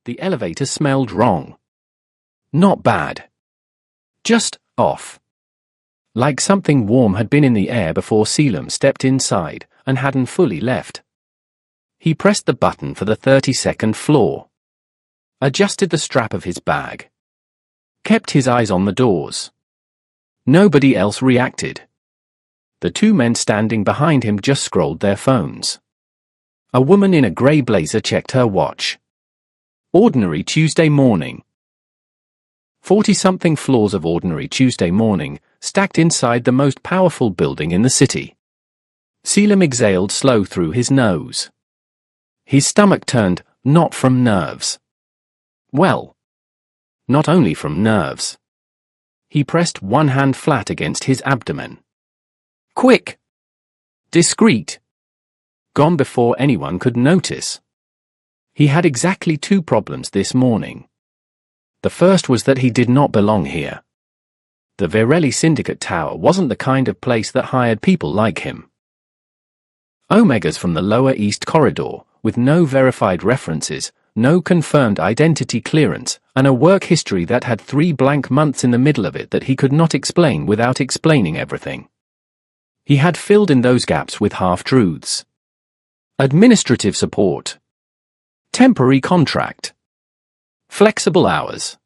The elevator smelled wrong. Not bad. Just off. Like something warm had been in the air before Selim stepped inside and hadn't fully left. He pressed the button for the 32nd floor. Adjusted the strap of his bag. Kept his eyes on the doors. Nobody else reacted. The two men standing behind him just scrolled their phones. A woman in a grey blazer checked her watch. Ordinary Tuesday morning. 40-something floors of ordinary Tuesday morning, stacked inside the most powerful building in the city. Selim exhaled slow through his nose. His stomach turned, not from nerves. Well, not only from nerves. He pressed one hand flat against his abdomen. Quick! Discreet! Gone before anyone could notice. He had exactly two problems this morning. The first was that he did not belong here. The Virelli Syndicate Tower wasn't the kind of place that hired people like him. Omegas from the Lower East Corridor, with no verified references, no confirmed identity clearance, and a work history that had 3 blank months in the middle of it that he could not explain without explaining everything. He had filled in those gaps with half-truths. Administrative support. Temporary contract. Flexible hours.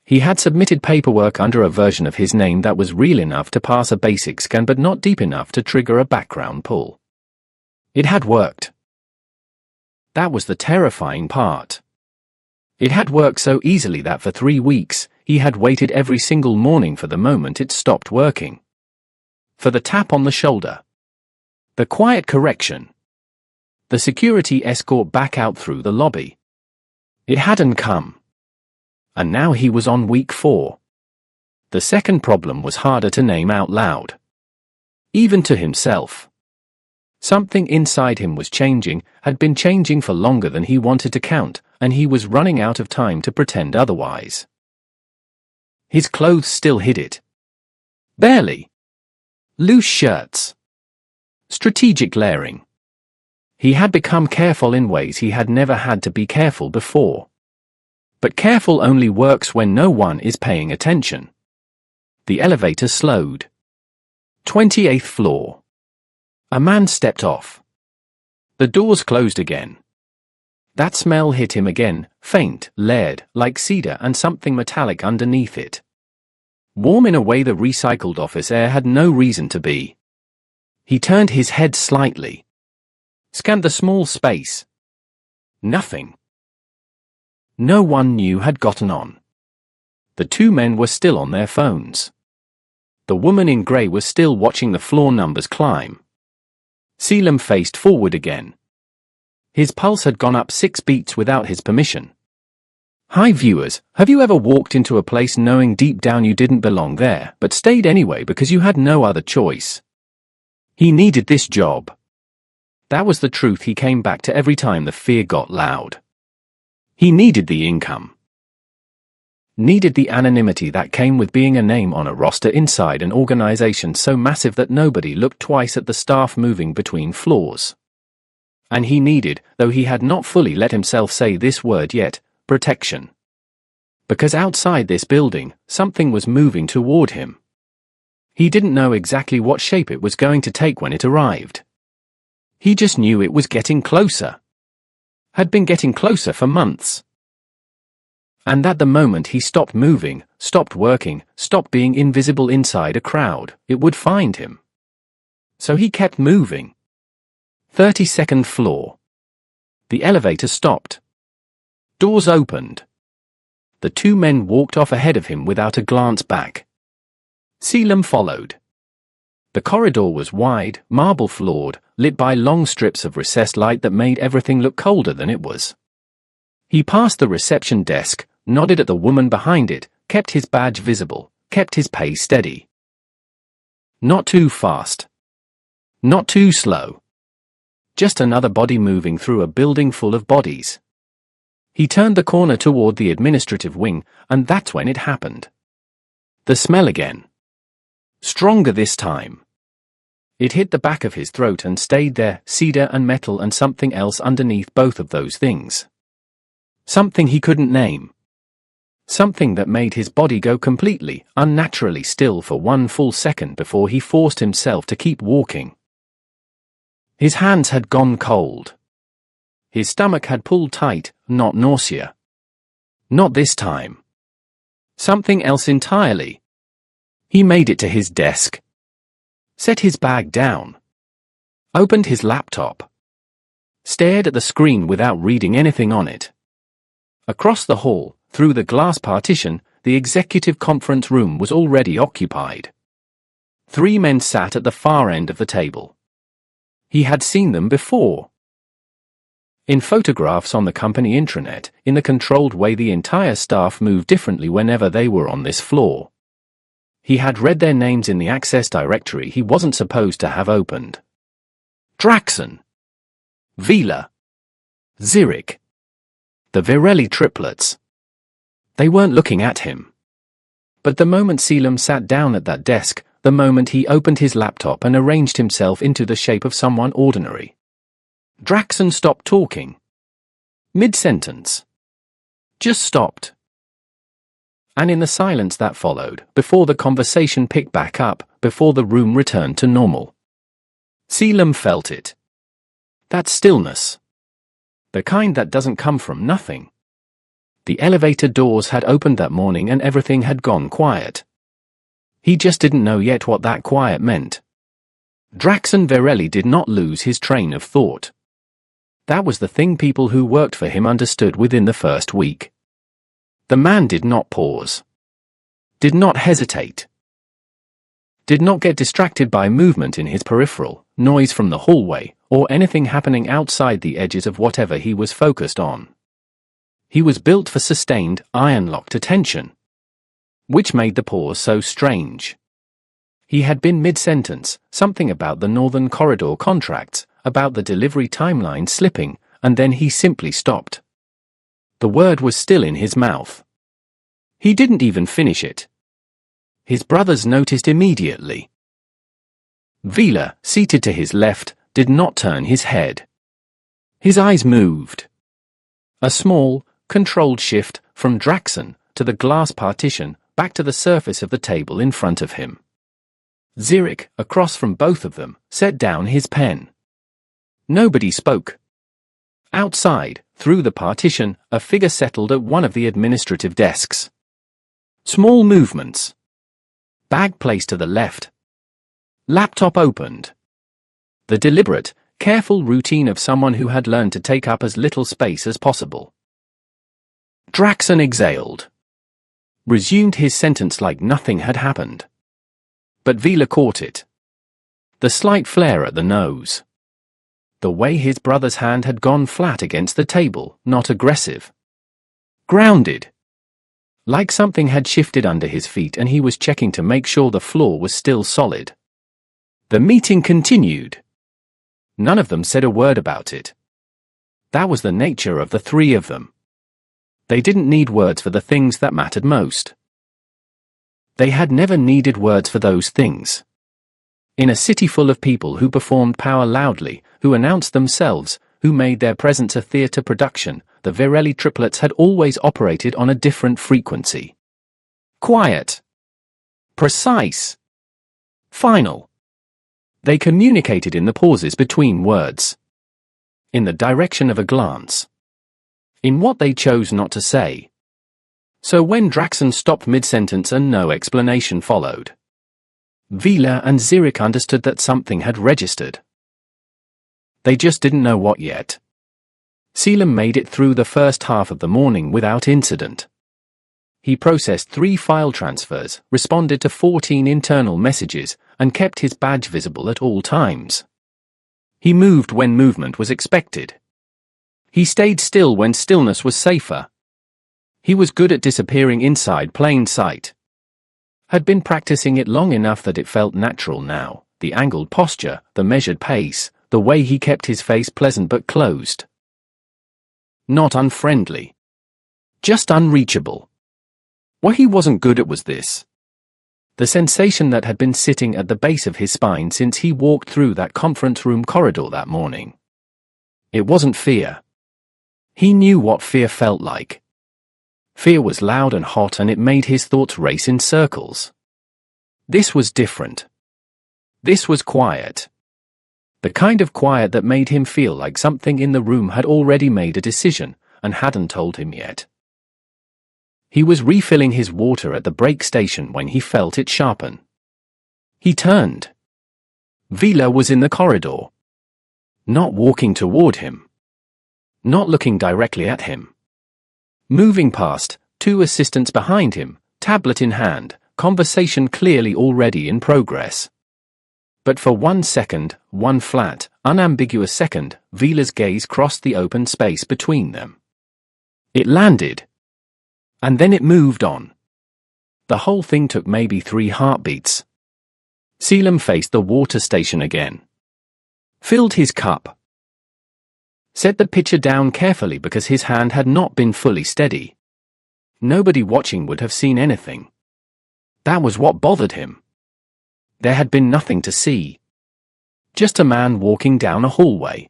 He had submitted paperwork under a version of his name that was real enough to pass a basic scan but not deep enough to trigger a background pull. It had worked. That was the terrifying part. It had worked so easily that for 3 weeks, he had waited every single morning for the moment it stopped working. For the tap on the shoulder. The quiet correction. The security escort back out through the lobby. It hadn't come. And now he was on week 4. The second problem was harder to name out loud. Even to himself. Something inside him was changing, had been changing for longer than he wanted to count, and he was running out of time to pretend otherwise. His clothes still hid it. Barely. Loose shirts. Strategic layering. He had become careful in ways he had never had to be careful before. But careful only works when no one is paying attention. The elevator slowed. 28th floor. A man stepped off. The doors closed again. That smell hit him again, faint, layered, like cedar and something metallic underneath it. Warm in a way the recycled office air had no reason to be. He turned his head slightly. Scanned the small space. Nothing. No one new had gotten on. The two men were still on their phones. The woman in grey was still watching the floor numbers climb. Selim faced forward again. His pulse had gone up 6 beats without his permission. Hi viewers, have you ever walked into a place knowing deep down you didn't belong there, but stayed anyway because you had no other choice? He needed this job. That was the truth he came back to every time the fear got loud. He needed the income. Needed the anonymity that came with being a name on a roster inside an organization so massive that nobody looked twice at the staff moving between floors. And he needed, though he had not fully let himself say this word yet, protection. Because outside this building, something was moving toward him. He didn't know exactly what shape it was going to take when it arrived. He just knew it was getting closer. Had been getting closer for months. And at the moment he stopped moving, stopped working, stopped being invisible inside a crowd, it would find him. So he kept moving. 32nd floor. The elevator stopped. Doors opened. The two men walked off ahead of him without a glance back. Selim followed. The corridor was wide, marble-floored, lit by long strips of recessed light that made everything look colder than it was. He passed the reception desk, nodded at the woman behind it, kept his badge visible, kept his pace steady. Not too fast. Not too slow. Just another body moving through a building full of bodies. He turned the corner toward the administrative wing, and that's when it happened. The smell again. Stronger this time. It hit the back of his throat and stayed there, cedar and metal and something else underneath both of those things. Something he couldn't name. Something that made his body go completely, unnaturally still for one full second before he forced himself to keep walking. His hands had gone cold. His stomach had pulled tight, not nausea. Not this time. Something else entirely. He made it to his desk. Set his bag down. Opened his laptop. Stared at the screen without reading anything on it. Across the hall, through the glass partition, the executive conference room was already occupied. 3 men sat at the far end of the table. He had seen them before. In photographs on the company intranet, in the controlled way the entire staff moved differently whenever they were on this floor. He had read their names in the access directory he wasn't supposed to have opened. Draxon. Vila. Zurich. The Virelli triplets. They weren't looking at him. But the moment Selim sat down at that desk, the moment he opened his laptop and arranged himself into the shape of someone ordinary, Draxon stopped talking. Mid-sentence. Just stopped. And in the silence that followed, before the conversation picked back up, before the room returned to normal, Selim felt it. That stillness. The kind that doesn't come from nothing. The elevator doors had opened that morning and everything had gone quiet. He just didn't know yet what that quiet meant. Draxon Virelli did not lose his train of thought. That was the thing people who worked for him understood within the first week. The man did not pause. Did not hesitate. Did not get distracted by movement in his peripheral, noise from the hallway, or anything happening outside the edges of whatever he was focused on. He was built for sustained, iron-locked attention. Which made the pause so strange. He had been mid-sentence, something about the Northern Corridor contracts, about the delivery timeline slipping, and then he simply stopped. The word was still in his mouth. He didn't even finish it. His brothers noticed immediately. Vila, seated to his left, did not turn his head. His eyes moved. A small, controlled shift from Draxon to the glass partition, back to the surface of the table in front of him. Zurich, across from both of them, set down his pen. Nobody spoke. Outside, through the partition, a figure settled at one of the administrative desks. Small movements. Bag placed to the left. Laptop opened. The deliberate, careful routine of someone who had learned to take up as little space as possible. Draxon exhaled. Resumed his sentence like nothing had happened. But Vila caught it. The slight flare at the nose. The way his brother's hand had gone flat against the table, not aggressive. Grounded. Like something had shifted under his feet and he was checking to make sure the floor was still solid. The meeting continued. None of them said a word about it. That was the nature of the 3 of them. They didn't need words for the things that mattered most. They had never needed words for those things. In a city full of people who performed power loudly, who announced themselves, who made their presence a theatre production, the Virelli triplets had always operated on a different frequency. Quiet. Precise. Final. They communicated in the pauses between words. In the direction of a glance. In what they chose not to say. So when Draxon stopped mid-sentence and no explanation followed, Vila and Zurich understood that something had registered. They just didn't know what yet. Selim made it through the first half of the morning without incident. He processed 3 file transfers, responded to 14 internal messages, and kept his badge visible at all times. He moved when movement was expected. He stayed still when stillness was safer. He was good at disappearing inside plain sight. Had been practicing it long enough that it felt natural now, the angled posture, the measured pace, the way he kept his face pleasant but closed. Not unfriendly. Just unreachable. What he wasn't good at was this. The sensation that had been sitting at the base of his spine since he walked through that conference room corridor that morning. It wasn't fear. He knew what fear felt like. Fear was loud and hot, and it made his thoughts race in circles. This was different. This was quiet. The kind of quiet that made him feel like something in the room had already made a decision and hadn't told him yet. He was refilling his water at the brake station when he felt it sharpen. He turned. Vila was in the corridor. Not walking toward him. Not looking directly at him. Moving past, two assistants behind him, tablet in hand, conversation clearly already in progress. But for 1 second, one flat, unambiguous second, Vila's gaze crossed the open space between them. It landed. And then it moved on. The whole thing took maybe 3 heartbeats. Selim faced the water station again. Filled his cup. Set the pitcher down carefully because his hand had not been fully steady. Nobody watching would have seen anything. That was what bothered him. There had been nothing to see. Just a man walking down a hallway.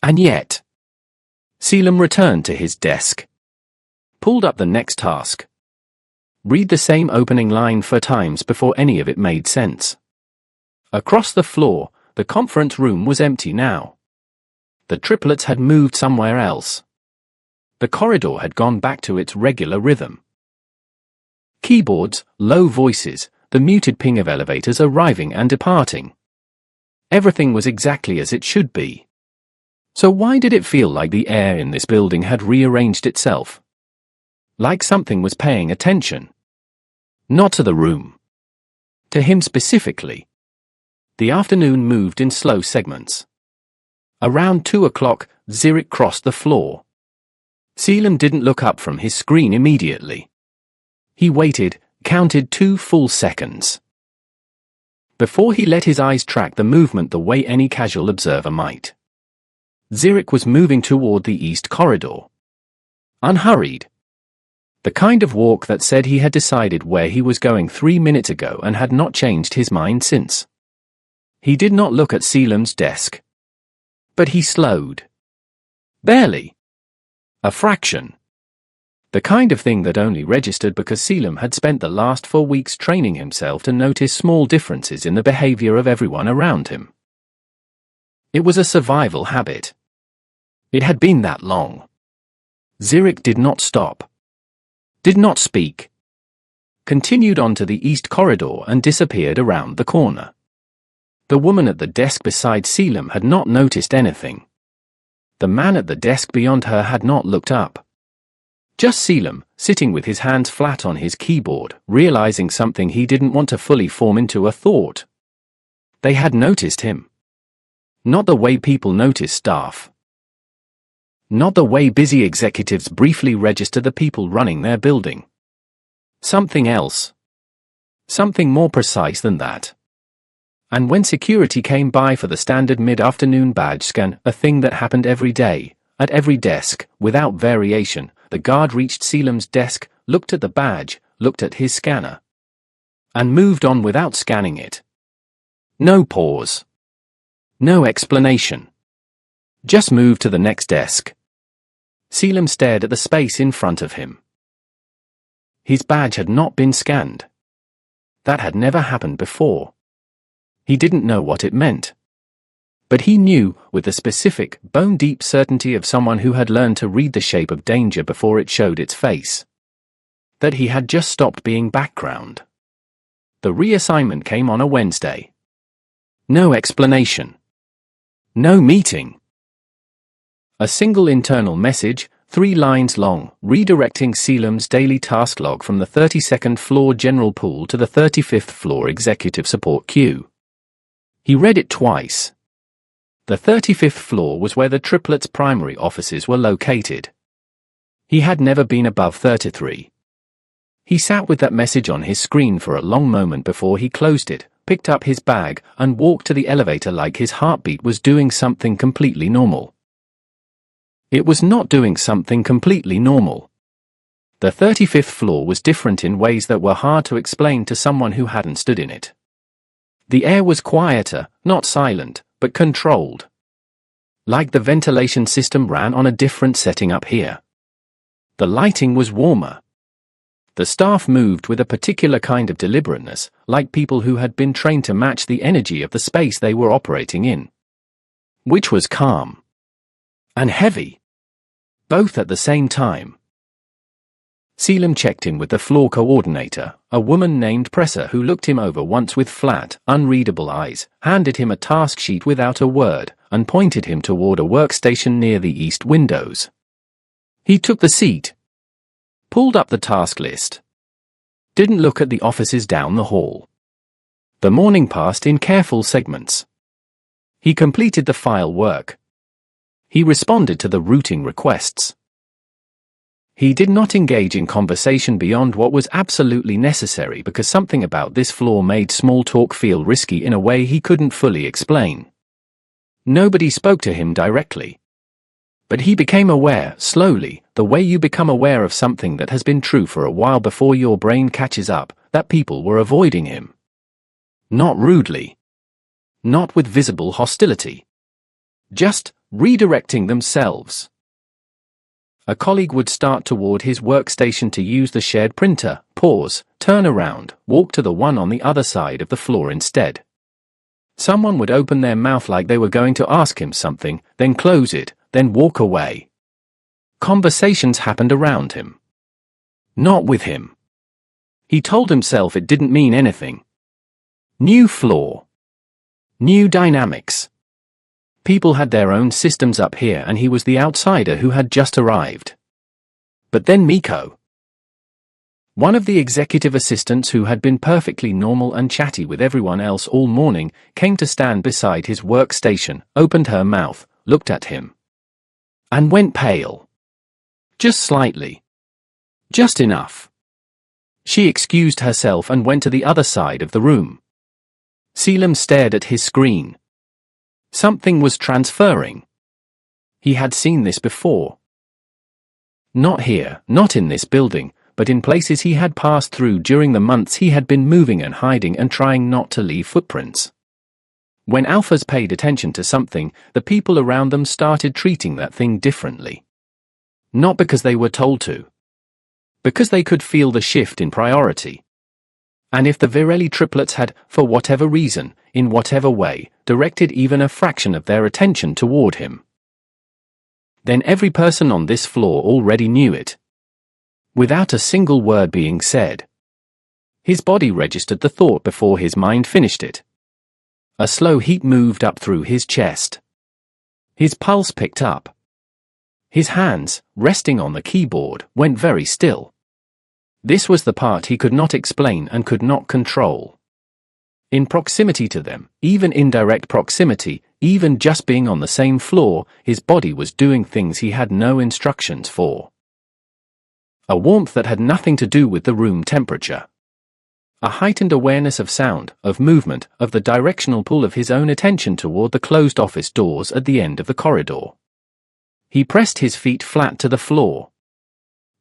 And yet... Selim returned to his desk. Pulled up the next task. Read the same opening line 4 times before any of it made sense. Across the floor, the conference room was empty now. The triplets had moved somewhere else. The corridor had gone back to its regular rhythm. Keyboards, low voices, the muted ping of elevators arriving and departing. Everything was exactly as it should be. So why did it feel like the air in this building had rearranged itself? Like something was paying attention. Not to the room. To him specifically. The afternoon moved in slow segments. Around 2 o'clock, Zirik crossed the floor. Selim didn't look up from his screen immediately. He waited, counted 2 full seconds. Before he let his eyes track the movement the way any casual observer might. Zirik was moving toward the east corridor. Unhurried. The kind of walk that said he had decided where he was going 3 minutes ago and had not changed his mind since. He did not look at Selim's desk. But he slowed. Barely. A fraction. The kind of thing that only registered because Selim had spent the last 4 weeks training himself to notice small differences in the behavior of everyone around him. It was a survival habit. It had been that long. Zirik did not stop. Did not speak. Continued on to the east corridor and disappeared around the corner. The woman at the desk beside Selim had not noticed anything. The man at the desk beyond her had not looked up. Just Selim, sitting with his hands flat on his keyboard, realizing something he didn't want to fully form into a thought. They had noticed him. Not the way people notice staff. Not the way busy executives briefly register the people running their building. Something else. Something more precise than that. And when security came by for the standard mid-afternoon badge scan, a thing that happened every day, at every desk, without variation, the guard reached Selim's desk, looked at the badge, looked at his scanner. And moved on without scanning it. No pause. No explanation. Just moved to the next desk. Selim stared at the space in front of him. His badge had not been scanned. That had never happened before. He didn't know what it meant. But he knew, with the specific, bone-deep certainty of someone who had learned to read the shape of danger before it showed its face, that he had just stopped being background. The reassignment came on a Wednesday. No explanation. No meeting. A single internal message, 3 lines long, redirecting Selim's daily task log from the 32nd floor general pool to the 35th floor executive support queue. He read it twice. The 35th floor was where the triplets' primary offices were located. He had never been above 33. He sat with that message on his screen for a long moment before he closed it, picked up his bag, and walked to the elevator like his heartbeat was doing something completely normal. It was not doing something completely normal. The 35th floor was different in ways that were hard to explain to someone who hadn't stood in it. The air was quieter, not silent, but controlled. Like the ventilation system ran on a different setting up here. The lighting was warmer. The staff moved with a particular kind of deliberateness, like people who had been trained to match the energy of the space they were operating in. Which was calm. And heavy. Both at the same time. Selim checked in with the floor coordinator, a woman named Presser who looked him over once with flat, unreadable eyes, handed him a task sheet without a word, and pointed him toward a workstation near the east windows. He took the seat. Pulled up the task list. Didn't look at the offices down the hall. The morning passed in careful segments. He completed the file work. He responded to the routing requests. He did not engage in conversation beyond what was absolutely necessary because something about this floor made small talk feel risky in a way he couldn't fully explain. Nobody spoke to him directly. But he became aware, slowly, the way you become aware of something that has been true for a while before your brain catches up, that people were avoiding him. Not rudely. Not with visible hostility. Just redirecting themselves. A colleague would start toward his workstation to use the shared printer, pause, turn around, walk to the one on the other side of the floor instead. Someone would open their mouth like they were going to ask him something, then close it, then walk away. Conversations happened around him. Not with him. He told himself it didn't mean anything. New floor. New dynamics. People had their own systems up here and he was the outsider who had just arrived. But then Miko. One of the executive assistants who had been perfectly normal and chatty with everyone else all morning came to stand beside his workstation, opened her mouth, looked at him. And went pale. Just slightly. Just enough. She excused herself and went to the other side of the room. Selim stared at his screen. Something was transferring. He had seen this before. Not here, not in this building, but in places he had passed through during the months he had been moving and hiding and trying not to leave footprints. When alphas paid attention to something, the people around them started treating that thing differently. Not because they were told to. Because they could feel the shift in priority. And if the Virelli triplets had, for whatever reason, in whatever way, directed even a fraction of their attention toward him, then every person on this floor already knew it. Without a single word being said. His body registered the thought before his mind finished it. A slow heat moved up through his chest. His pulse picked up. His hands, resting on the keyboard, went very still. This was the part he could not explain and could not control. In proximity to them, even indirect proximity, even just being on the same floor, his body was doing things he had no instructions for. A warmth that had nothing to do with the room temperature. A heightened awareness of sound, of movement, of the directional pull of his own attention toward the closed office doors at the end of the corridor. He pressed his feet flat to the floor.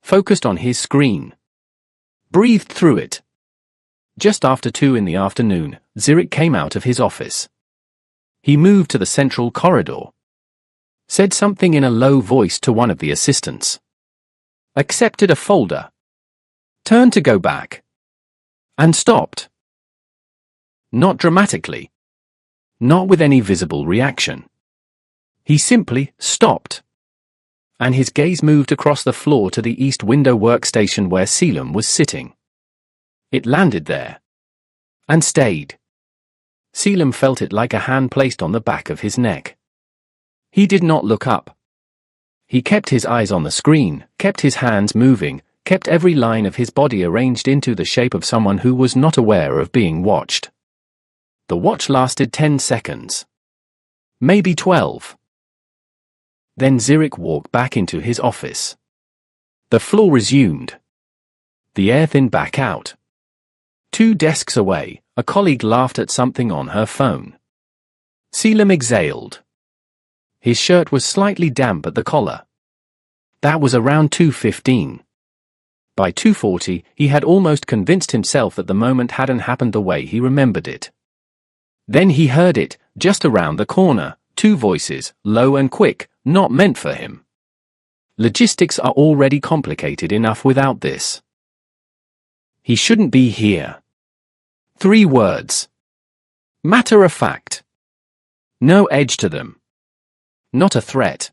Focused on his screen. Breathed through it. Just after 2 in the afternoon, Zirik came out of his office. He moved to the central corridor. Said something in a low voice to one of the assistants. Accepted a folder. Turned to go back. And stopped. Not dramatically. Not with any visible reaction. He simply stopped. And his gaze moved across the floor to the east window workstation where Selim was sitting. It landed there. And stayed. Selim felt it like a hand placed on the back of his neck. He did not look up. He kept his eyes on the screen, kept his hands moving, kept every line of his body arranged into the shape of someone who was not aware of being watched. The watch lasted 10 seconds. Maybe 12. Then Zirik walked back into his office. The floor resumed. The air thinned back out. 2 desks away, a colleague laughed at something on her phone. Selim exhaled. His shirt was slightly damp at the collar. That was around 2:15. By 2:40, he had almost convinced himself that the moment hadn't happened the way he remembered it. Then he heard it, just around the corner, Two voices, low and quick, not meant for him. Logistics are already complicated enough without this. He shouldn't be here. 3 words. Matter of fact. No edge to them. Not a threat.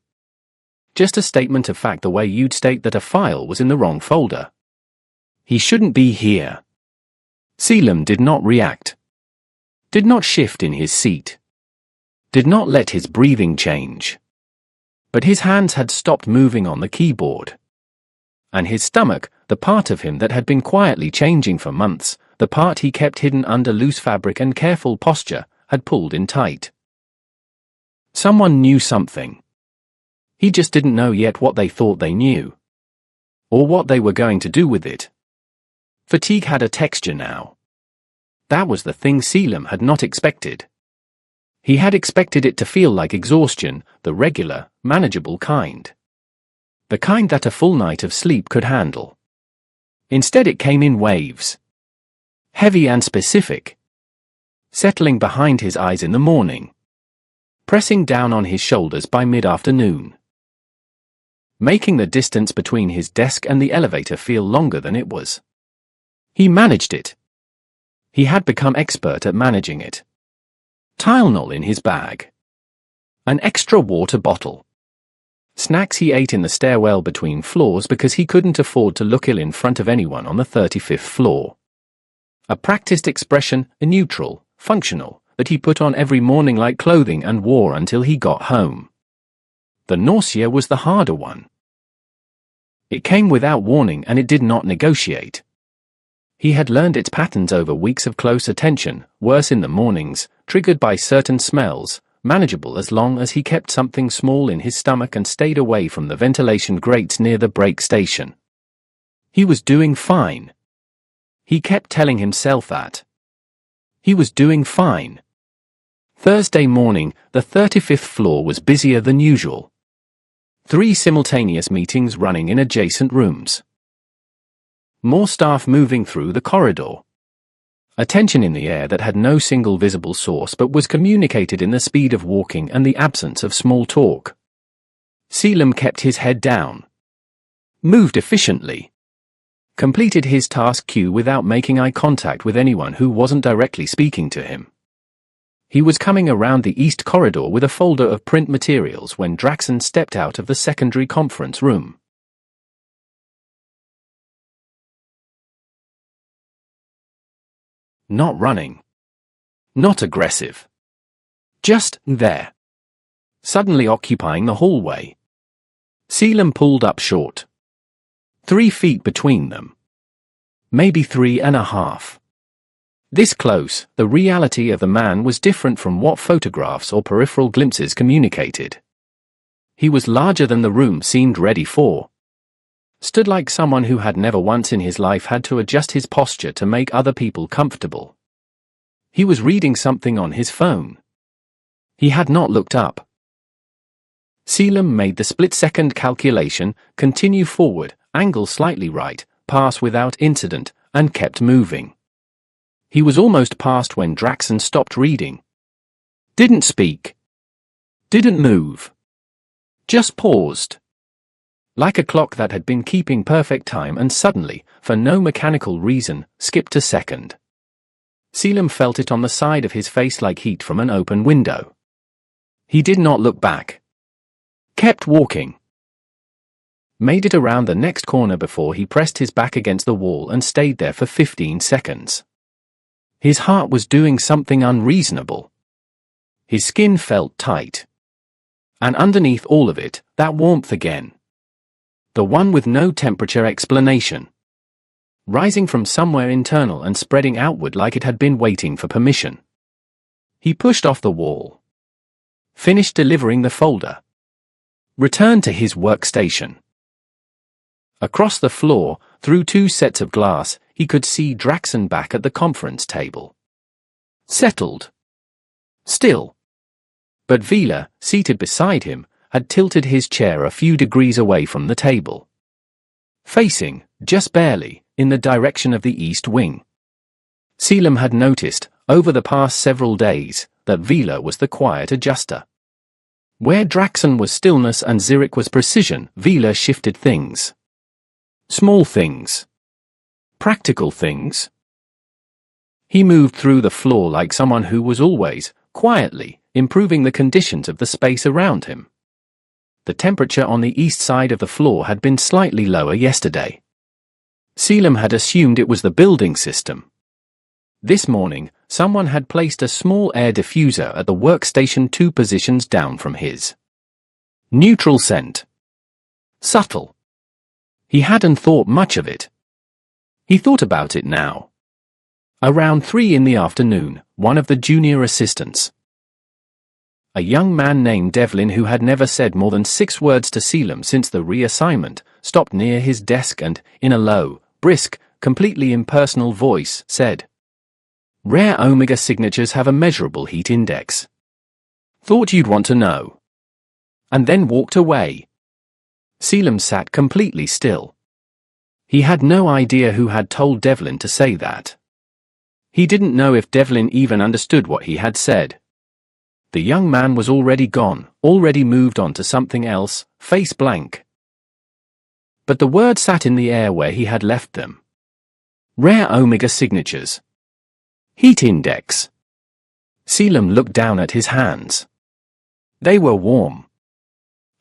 Just a statement of fact, the way you'd state that a file was in the wrong folder. He shouldn't be here. Selim did not react. Did not shift in his seat. Did not let his breathing change. But his hands had stopped moving on the keyboard. And his stomach, the part of him that had been quietly changing for months, the part he kept hidden under loose fabric and careful posture, had pulled in tight. Someone knew something. He just didn't know yet what they thought they knew. Or what they were going to do with it. Fatigue had a texture now. That was the thing Selim had not expected. He had expected it to feel like exhaustion, the regular, manageable kind. The kind that a full night of sleep could handle. Instead it came in waves. Heavy and specific. Settling behind his eyes in the morning. Pressing down on his shoulders by mid-afternoon. Making the distance between his desk and the elevator feel longer than it was. He managed it. He had become expert at managing it. Tylenol in his bag. An extra water bottle. Snacks he ate in the stairwell between floors because he couldn't afford to look ill in front of anyone on the 35th floor. A practiced expression, a neutral, functional, that he put on every morning like clothing and wore until he got home. The nausea was the harder one. It came without warning and it did not negotiate. He had learned its patterns over weeks of close attention, worse in the mornings, triggered by certain smells, manageable as long as he kept something small in his stomach and stayed away from the ventilation grates near the brake station. He was doing fine. He kept telling himself that. He was doing fine. Thursday morning, the 35th floor was busier than usual. 3 simultaneous meetings running in adjacent rooms. More staff moving through the corridor. A tension in the air that had no single visible source but was communicated in the speed of walking and the absence of small talk. Selim kept his head down. Moved efficiently. Completed his task queue without making eye contact with anyone who wasn't directly speaking to him. He was coming around the east corridor with a folder of print materials when Draxon stepped out of the secondary conference room. Not running. Not aggressive. Just there. Suddenly occupying the hallway. Selim pulled up short. 3 feet between them. Maybe 3.5. This close, the reality of the man was different from what photographs or peripheral glimpses communicated. He was larger than the room seemed ready for. Stood like someone who had never once in his life had to adjust his posture to make other people comfortable. He was reading something on his phone. He had not looked up. Selim made the split-second calculation, continue forward, angle slightly right, pass without incident, and kept moving. He was almost past when Draxon stopped reading. Didn't speak. Didn't move. Just paused. Like a clock that had been keeping perfect time and suddenly, for no mechanical reason, skipped a second. Selim felt it on the side of his face like heat from an open window. He did not look back. Kept walking. Made it around the next corner before he pressed his back against the wall and stayed there for 15 seconds. His heart was doing something unreasonable. His skin felt tight. And underneath all of it, that warmth again. The one with no temperature explanation. Rising from somewhere internal and spreading outward like it had been waiting for permission. He pushed off the wall. Finished delivering the folder. Returned to his workstation. Across the floor, through 2 sets of glass, he could see Draxon back at the conference table. Settled. Still. But Vila, seated beside him, had tilted his chair a few degrees away from the table. Facing, just barely, in the direction of the east wing. Selim had noticed, over the past several days, that Vila was the quiet adjuster. Where Draxon was stillness and Zurich was precision, Vila shifted things. Small things. Practical things. He moved through the floor like someone who was always, quietly, improving the conditions of the space around him. The temperature on the east side of the floor had been slightly lower yesterday. Selim had assumed it was the building system. This morning, someone had placed a small air diffuser at the workstation 2 positions down from his. Neutral scent. Subtle. He hadn't thought much of it. He thought about it now. Around 3 in the afternoon, one of the junior assistants, a young man named Devlin who had never said more than 6 words to Selim since the reassignment, stopped near his desk and, in a low, brisk, completely impersonal voice, said, "Rare omega signatures have a measurable heat index. Thought you'd want to know." And then walked away. Selim sat completely still. He had no idea who had told Devlin to say that. He didn't know if Devlin even understood what he had said. The young man was already gone, already moved on to something else, face blank. But the words sat in the air where he had left them. Rare omega signatures. Heat index. Selim looked down at his hands. They were warm.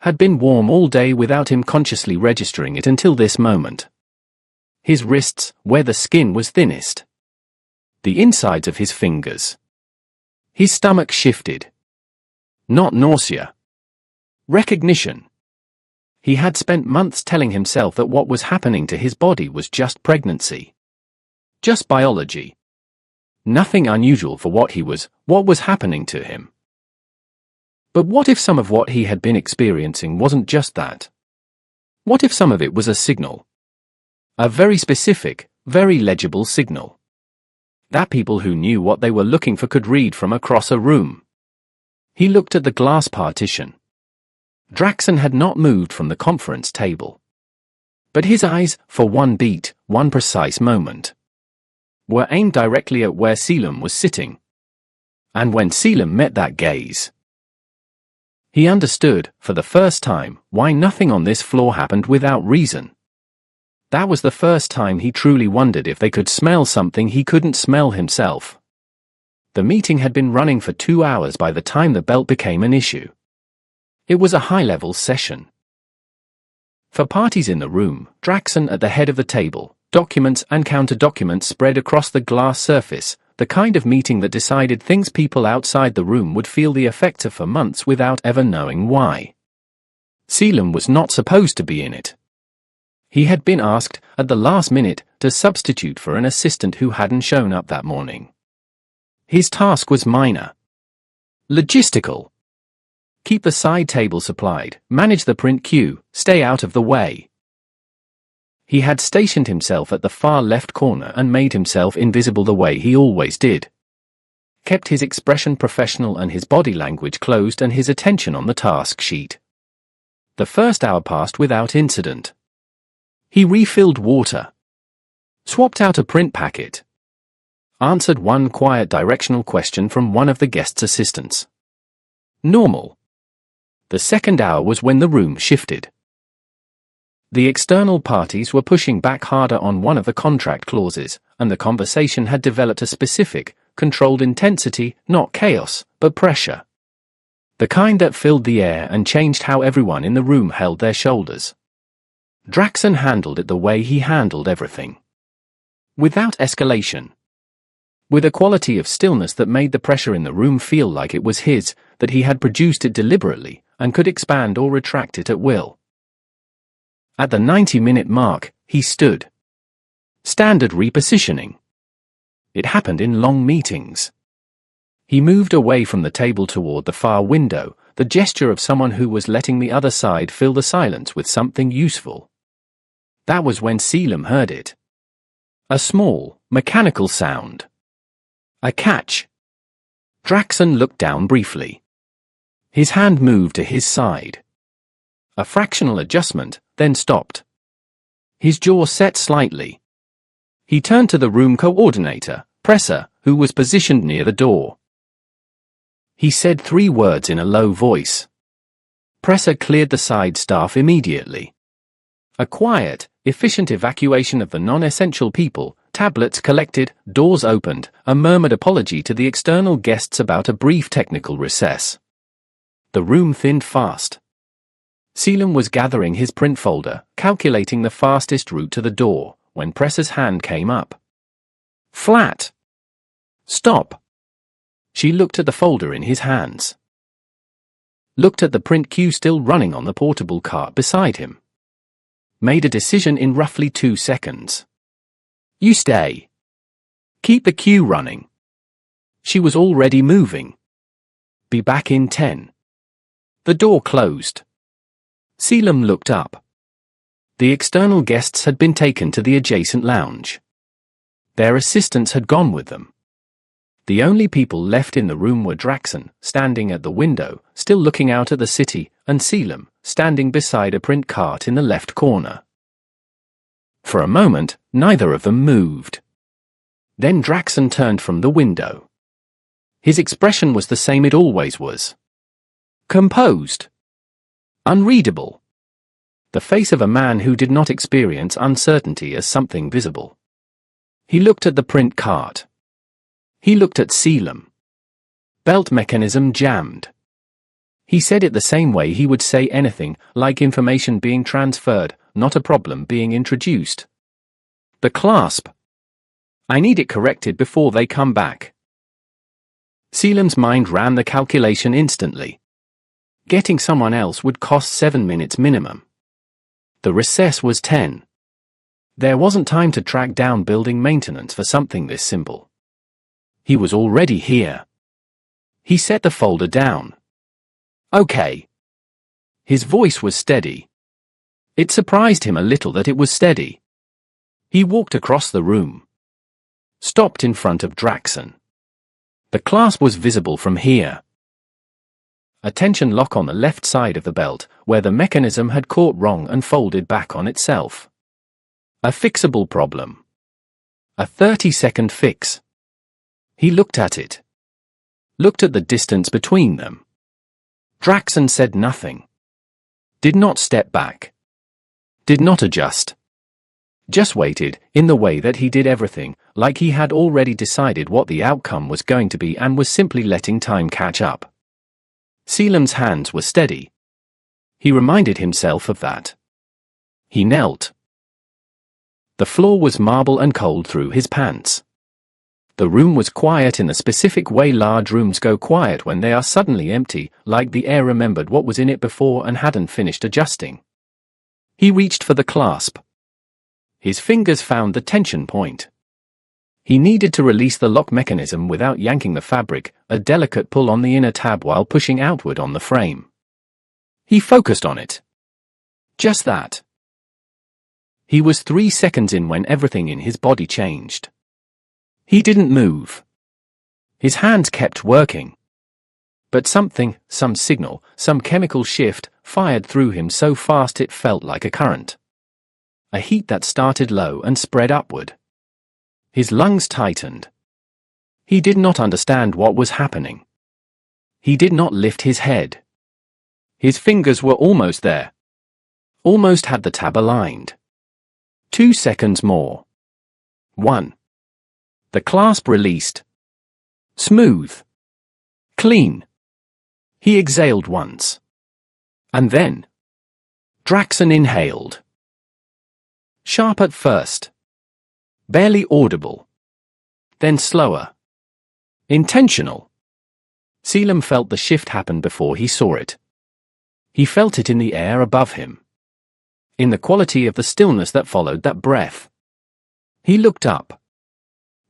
Had been warm all day without him consciously registering it until this moment. His wrists, where the skin was thinnest. The insides of his fingers. His stomach shifted. Not nausea. Recognition. He had spent months telling himself that what was happening to his body was just pregnancy. Just biology. Nothing unusual for what was happening to him. But what if some of what he had been experiencing wasn't just that? What if some of it was a signal? A very specific, very legible signal. That people who knew what they were looking for could read from across a room. He looked at the glass partition. Draxon had not moved from the conference table. But his eyes, for one beat, one precise moment, were aimed directly at where Selim was sitting. And when Selim met that gaze, he understood, for the first time, why nothing on this floor happened without reason. That was the first time he truly wondered if they could smell something he couldn't smell himself. The meeting had been running for 2 hours by the time the belt became an issue. It was a high-level session. For parties in the room, Draxon at the head of the table, documents and counter-documents spread across the glass surface, the kind of meeting that decided things people outside the room would feel the effects of for months without ever knowing why. Selim was not supposed to be in it. He had been asked, at the last minute, to substitute for an assistant who hadn't shown up that morning. His task was minor. Logistical. Keep the side table supplied, manage the print queue, stay out of the way. He had stationed himself at the far left corner and made himself invisible the way he always did. Kept his expression professional and his body language closed and his attention on the task sheet. The first hour passed without incident. He refilled water. Swapped out a print packet. Answered one quiet directional question from one of the guest's assistants. Normal. The second hour was when the room shifted. The external parties were pushing back harder on one of the contract clauses, and the conversation had developed a specific, controlled intensity, not chaos, but pressure. The kind that filled the air and changed how everyone in the room held their shoulders. Draxon handled it the way he handled everything. Without escalation. With a quality of stillness that made the pressure in the room feel like it was his, that he had produced it deliberately, and could expand or retract it at will. At the 90-minute mark, he stood. Standard repositioning. It happened in long meetings. He moved away from the table toward the far window, the gesture of someone who was letting the other side fill the silence with something useful. That was when Selim heard it. A small, mechanical sound. A catch. Draxon looked down briefly. His hand moved to his side. A fractional adjustment, then stopped. His jaw set slightly. He turned to the room coordinator, Presser, who was positioned near the door. He said 3 words in a low voice. Presser cleared the side staff immediately. A quiet, efficient evacuation of the non-essential people, tablets collected, doors opened, a murmured apology to the external guests about a brief technical recess. The room thinned fast. Selim was gathering his print folder, calculating the fastest route to the door, when Presser's hand came up. Flat. Stop. She looked at the folder in his hands. Looked at the print queue still running on the portable cart beside him. Made a decision in roughly 2 seconds. You stay. Keep the queue running. She was already moving. Be back in 10. The door closed. Selim looked up. The external guests had been taken to the adjacent lounge. Their assistants had gone with them. The only people left in the room were Draxon, standing at the window, still looking out at the city, and Selim, standing beside a print cart in the left corner. For a moment, neither of them moved. Then Draxon turned from the window. His expression was the same it always was. Composed. Unreadable. The face of a man who did not experience uncertainty as something visible. He looked at the print cart. He looked at Selim. Belt mechanism jammed. He said it the same way he would say anything, like information being transferred, not a problem being introduced. The clasp. I need it corrected before they come back. Selim's mind ran the calculation instantly. Getting someone else would cost 7 minutes minimum. The recess was 10. There wasn't time to track down building maintenance for something this simple. He was already here. He set the folder down. Okay. His voice was steady. It surprised him a little that it was steady. He walked across the room. Stopped in front of Draxon. The clasp was visible from here. A tension lock on the left side of the belt, where the mechanism had caught wrong and folded back on itself. A fixable problem. A 30-second fix. He looked at it. Looked at the distance between them. Draxon said nothing. Did not step back. Did not adjust. Just waited, in the way that he did everything, like he had already decided what the outcome was going to be and was simply letting time catch up. Selim's hands were steady. He reminded himself of that. He knelt. The floor was marble and cold through his pants. The room was quiet in the specific way large rooms go quiet when they are suddenly empty, like the air remembered what was in it before and hadn't finished adjusting. He reached for the clasp. His fingers found the tension point. He needed to release the lock mechanism without yanking the fabric, a delicate pull on the inner tab while pushing outward on the frame. He focused on it. Just that. He was 3 seconds in when everything in his body changed. He didn't move. His hands kept working. But something, some signal, some chemical shift, fired through him so fast it felt like a current. A heat that started low and spread upward. His lungs tightened. He did not understand what was happening. He did not lift his head. His fingers were almost there. Almost had the tab aligned. 2 seconds more. 1. The clasp released. Smooth. Clean. He exhaled once. And then. Draxon inhaled. Sharp at first. Barely audible. Then slower. Intentional. Selim felt the shift happen before he saw it. He felt it in the air above him. In the quality of the stillness that followed that breath. He looked up.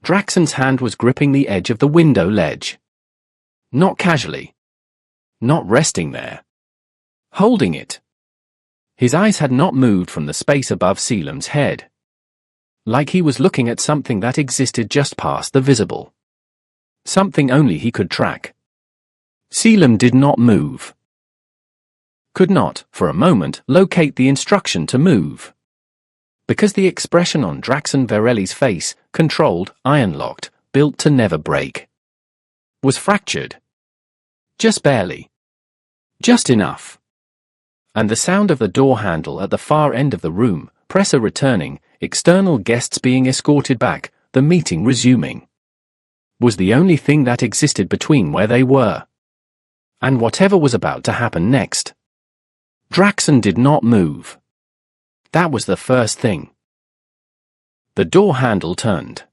Draxon's hand was gripping the edge of the window ledge. Not casually. Not resting there. Holding it. His eyes had not moved from the space above Selim's head. Like he was looking at something that existed just past the visible. Something only he could track. Selim did not move. Could not, for a moment, locate the instruction to move. Because the expression on Draxon Varelli's face, controlled, iron-locked, built to never break, was fractured. Just barely. Just enough. and the sound of the door handle at the far end of the room, presser returning, external guests being escorted back, the meeting resuming, was the only thing that existed between where they were and whatever was about to happen next. Draxon did not move. That was the first thing. The door handle turned.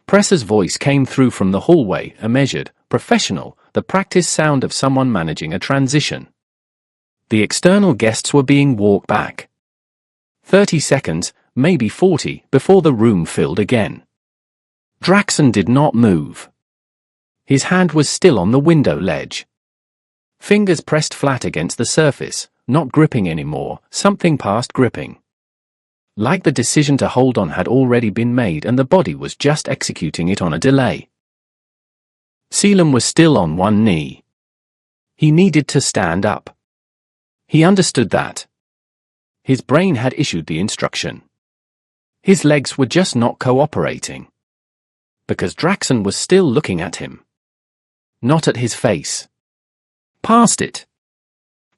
Presser's voice came through from the hallway, a measured, professional, the practiced sound of someone managing a transition. The external guests were being walked back. 30 seconds, maybe 40, before the room filled again. Draxon did not move. His hand was still on the window ledge. Fingers pressed flat against the surface, not gripping anymore, something past gripping. Like the decision to hold on had already been made and the body was just executing it on a delay. Selim was still on one knee. He needed to stand up. He understood that. His brain had issued the instruction. His legs were just not cooperating. Because Draxon was still looking at him. Not at his face. Past it.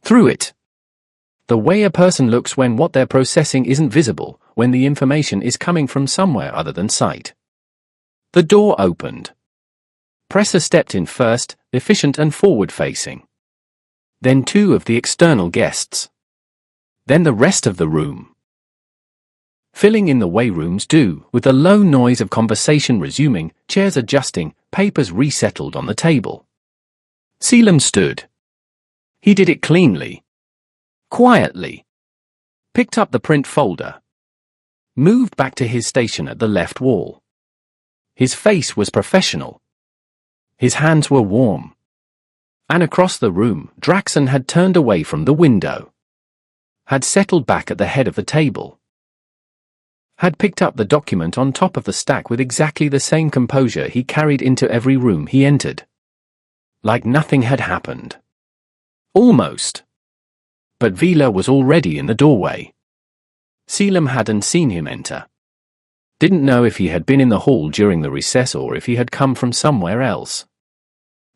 Through it. The way a person looks when what they're processing isn't visible, when the information is coming from somewhere other than sight. The door opened. Presser stepped in first, efficient and forward-facing. Then two of the external guests. Then the rest of the room. Filling in the way rooms do, with the low noise of conversation resuming, chairs adjusting, papers resettled on the table. Selim stood. He did it cleanly. Quietly. Picked up the print folder. Moved back to his station at the left wall. His face was professional. His hands were warm. And across the room, Draxon had turned away from the window. Had settled back at the head of the table. Had picked up the document on top of the stack with exactly the same composure he carried into every room he entered. Like nothing had happened. Almost. But Vila was already in the doorway. Selim hadn't seen him enter. Didn't know if he had been in the hall during the recess or if he had come from somewhere else.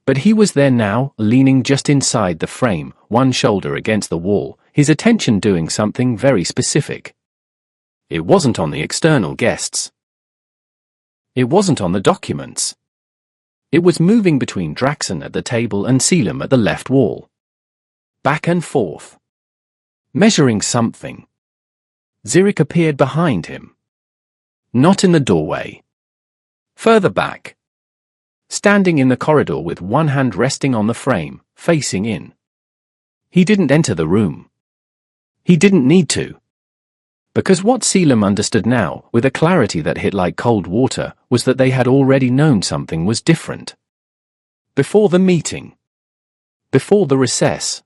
But he was there now, leaning just inside the frame, one shoulder against the wall, his attention doing something very specific. It wasn't on the external guests. It wasn't on the documents. It was moving between Draxon at the table and Selim at the left wall. Back and forth. Measuring something. Zirik appeared behind him. Not in the doorway. Further back. Standing in the corridor with one hand resting on the frame, facing in. He didn't enter the room. He didn't need to. Because what Selim understood now, with a clarity that hit like cold water, was that they had already known something was different. Before the meeting. Before the recess.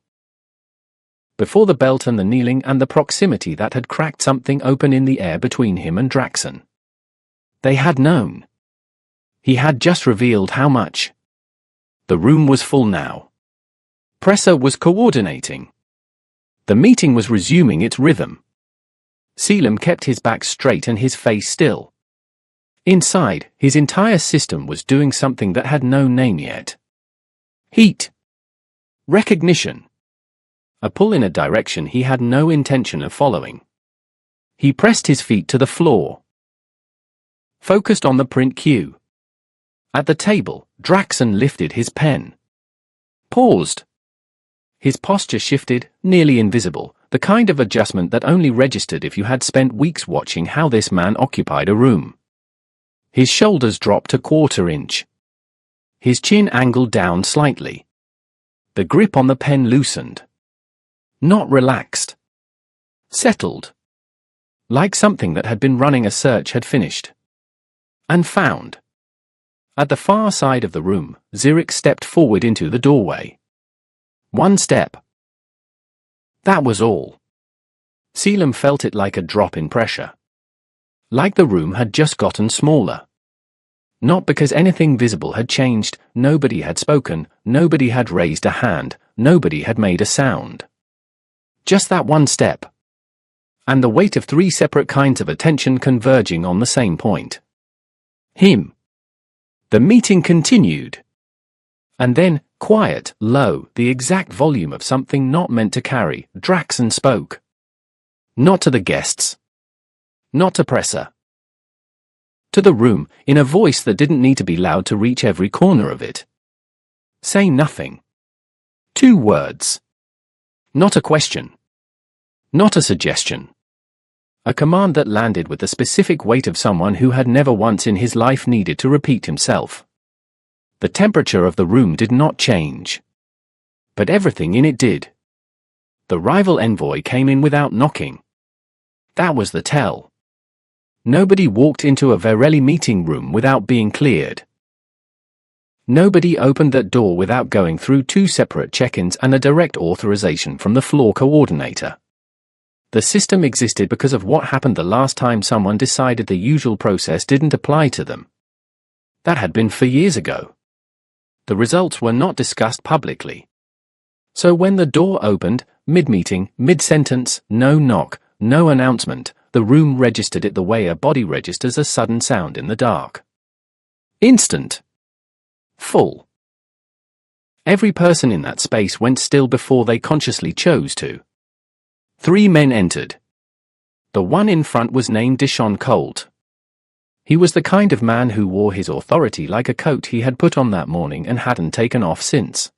Before the belt and the kneeling and the proximity that had cracked something open in the air between him and Draxon. They had known. He had just revealed how much. The room was full now. Presser was coordinating. The meeting was resuming its rhythm. Selim kept his back straight and his face still. Inside, his entire system was doing something that had no name yet. Heat. Recognition. A pull in a direction he had no intention of following. He pressed his feet to the floor. Focused on the print cue. At the table, Draxon lifted his pen. Paused. His posture shifted, nearly invisible, the kind of adjustment that only registered if you had spent weeks watching how this man occupied a room. His shoulders dropped a quarter inch. His chin angled down slightly. The grip on the pen loosened. Not relaxed. Settled. Like something that had been running a search had finished. And found. At the far side of the room, Zirik stepped forward into the doorway. One step. That was all. Selim felt it like a drop in pressure. Like the room had just gotten smaller. Not because anything visible had changed, nobody had spoken, nobody had raised a hand, nobody had made a sound. Just that one step. And the weight of three separate kinds of attention converging on the same point. Him. The meeting continued. And then, Quiet, low, the exact volume of something not meant to carry, Draxon spoke. Not to the guests. Not to Presser. To the room, in a voice that didn't need to be loud to reach every corner of it. Say nothing. 2 words. Not a question. Not a suggestion. A command that landed with the specific weight of someone who had never once in his life needed to repeat himself. The temperature of the room did not change. But everything in it did. The rival envoy came in without knocking. That was the tell. Nobody walked into a Verelli meeting room without being cleared. Nobody opened that door without going through 2 separate check-ins and a direct authorization from the floor coordinator. The system existed because of what happened the last time someone decided the usual process didn't apply to them. That had been 4 years ago. The results were not discussed publicly. So when the door opened, mid-meeting, mid-sentence, no knock, no announcement, the room registered it the way a body registers a sudden sound in the dark. Instant. Full. Every person in that space went still before they consciously chose to. 3 men entered. The one in front was named Dishon Colt. He was the kind of man who wore his authority like a coat he had put on that morning and hadn't taken off since.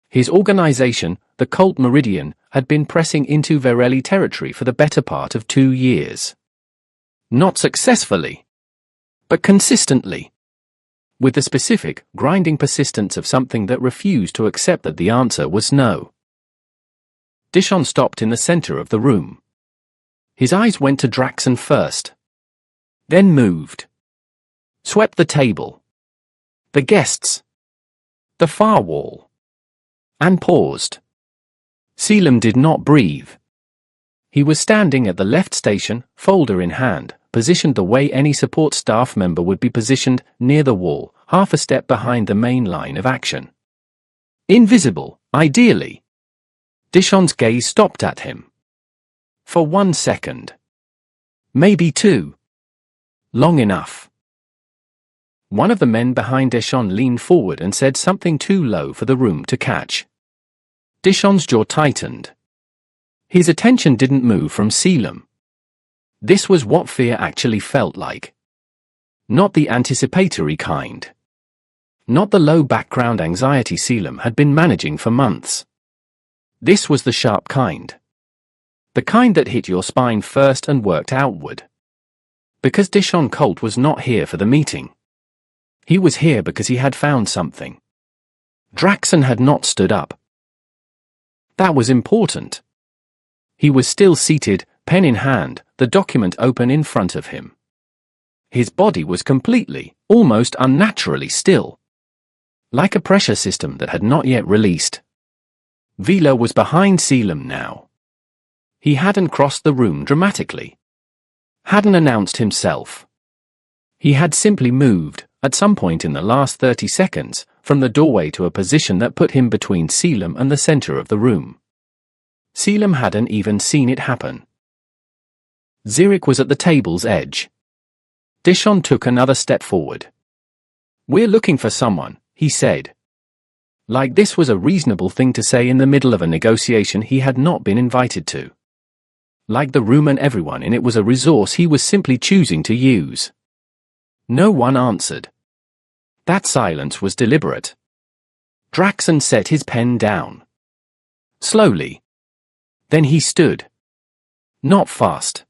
His organization, the Colt Meridian, had been pressing into Verelli territory for the better part of 2 years. Not successfully, but consistently. With the specific, grinding persistence of something that refused to accept that the answer was no. Dishon stopped in the center of the room. His eyes went to Draxon first. Then moved. Swept the table. The guests. The far wall. And paused. Selim did not breathe. He was standing at the left station, folder in hand, positioned the way any support staff member would be positioned, near the wall, half a step behind the main line of action. Invisible, ideally. Dishon's gaze stopped at him. For 1 second. Maybe 2. Long enough. One of the men behind Dishon leaned forward and said something too low for the room to catch. Dishon's jaw tightened. His attention didn't move from Selim. This was what fear actually felt like. Not the anticipatory kind. Not the low background anxiety Selim had been managing for months. This was the sharp kind. The kind that hit your spine first and worked outward. Because Dishon Colt was not here for the meeting. He was here because he had found something. Draxon had not stood up. That was important. He was still seated, pen in hand, the document open in front of him. His body was completely, almost unnaturally still. Like a pressure system that had not yet released. Vila was behind Selim now. He hadn't crossed the room dramatically. Hadn't announced himself. He had simply moved, at some point in the last 30 seconds, from the doorway to a position that put him between Selim and the center of the room. Selim hadn't even seen it happen. Zirik was at the table's edge. Dishon took another step forward. "We're looking for someone," he said. Like this was a reasonable thing to say in the middle of a negotiation he had not been invited to. Like the room and everyone in it was a resource he was simply choosing to use. No one answered. That silence was deliberate. Draxon set his pen down. Slowly. Then he stood. Not fast.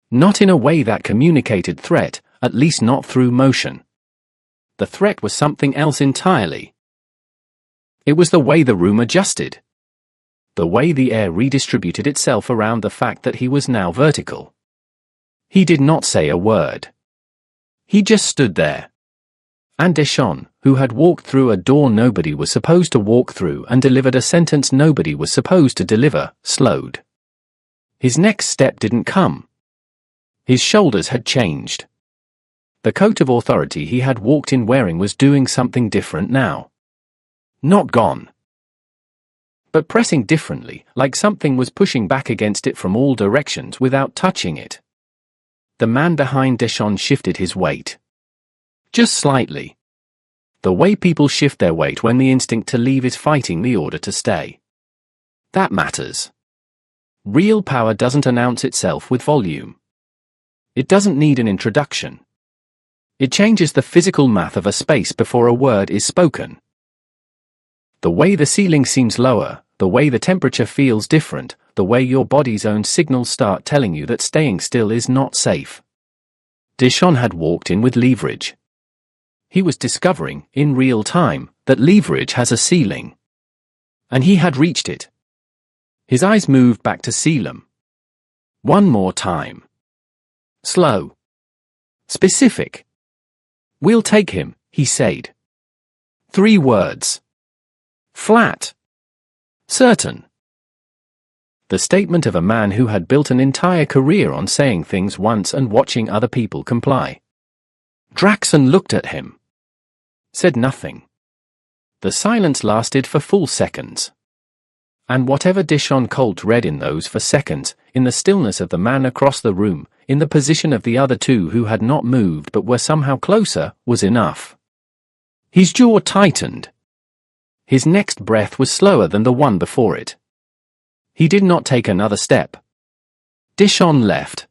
Not in a way that communicated threat, at least not through motion. The threat was something else entirely. It was the way the room adjusted. The way the air redistributed itself around the fact that he was now vertical. He did not say a word. He just stood there. And Dishon, who had walked through a door nobody was supposed to walk through and delivered a sentence nobody was supposed to deliver, slowed. His next step didn't come. His shoulders had changed. The coat of authority he had walked in wearing was doing something different now. Not gone. But pressing differently, like something was pushing back against it from all directions without touching it. The man behind Dishon shifted his weight. Just slightly. The way people shift their weight when the instinct to leave is fighting the order to stay. That matters. Real power doesn't announce itself with volume. It doesn't need an introduction. It changes the physical math of a space before a word is spoken. The way the ceiling seems lower, the way the temperature feels different, the way your body's own signals start telling you that staying still is not safe. Dishon had walked in with leverage. He was discovering, in real time, that leverage has a ceiling. And he had reached it. His eyes moved back to Selim. One more time. Slow. Specific. "We'll take him," he said. 3 words. Flat. Certain. The statement of a man who had built an entire career on saying things once and watching other people comply. Draxon looked at him. Said nothing. The silence lasted for full seconds. And whatever Dishon Colt read in those for seconds, in the stillness of the man across the room, in the position of the other 2 who had not moved but were somehow closer, was enough. His jaw tightened. His next breath was slower than the one before it. He did not take another step. Dishon left.